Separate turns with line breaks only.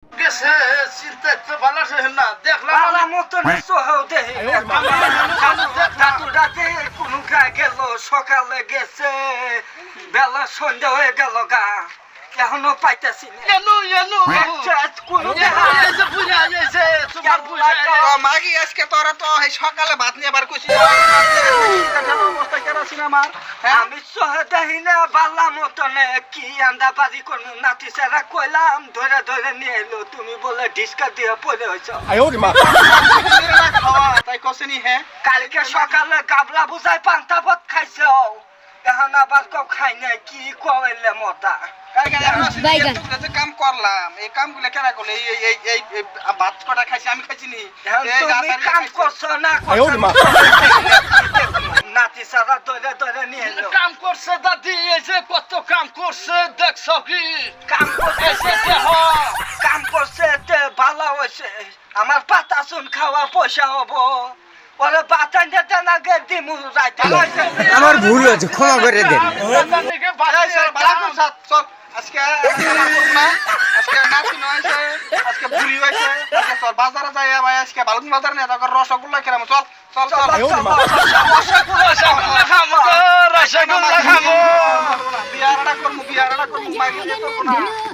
গেছে চিন্তা তো ভালো আছে না দেখলাম
বালা মতন সহাও দেহে দাদুরাতে কোনো গা গেল সকালে গেছে বেলা সন্ধ্যা হয়ে গেল গা এখনো পাইতেছি না
এনু এনু
কোনো
এসে বুঝা যাইছে তোমার বুঝা
মাগি আজকে তোরা তো এই সকালে ভাত নিয়ে বার কইছিস অবস্থা কেন আছিস আমার
আমি সহদাহি না বালা মতনে কি আন্দা বাজি করবো নাতি সারা কইলাম ধরে ধরে নিয়ে এলো তুমি বলে ডিসকা দিয়ে পড়ে হয়েছ
খাওয়া তাই কসেনি হ্যাঁ
কালকে সকালে গাবলা বুঝাই পান্তা ভাত খাইছ এখন আবার কেউ খাই না কি কইলে মতা
কাম করলাম এই কামগুলো কেনা করলে এই ভাত কটা খাইছি আমি খাইছি নি
তুমি কাম করছো না নাতি সারা ধরে ধরে নিয়ে এলো
কাম করছে দাদি এসে কত কাম করছে দেখছ কি
কাম করছে কাম করছে ভালো হয়েছে আমার পাতা চুন খাওয়া পয়সা হবো ওরে বাতান যেতে না গে দিমু রাইতে
আমার ভুল হয়েছে ক্ষমা করে দেন
চল আজকে আজকে নাতি নয় আজকে বুড়ি হয়েছে চল বাজারে যাই ভাই আজকে ভালো বাজার নিয়ে তারপর রসগোল্লা খেলাম চল চল চল
রসগোল্লা খাবো রসগোল্লা খাবো
বিয়ারটা করবো মাগি করবো না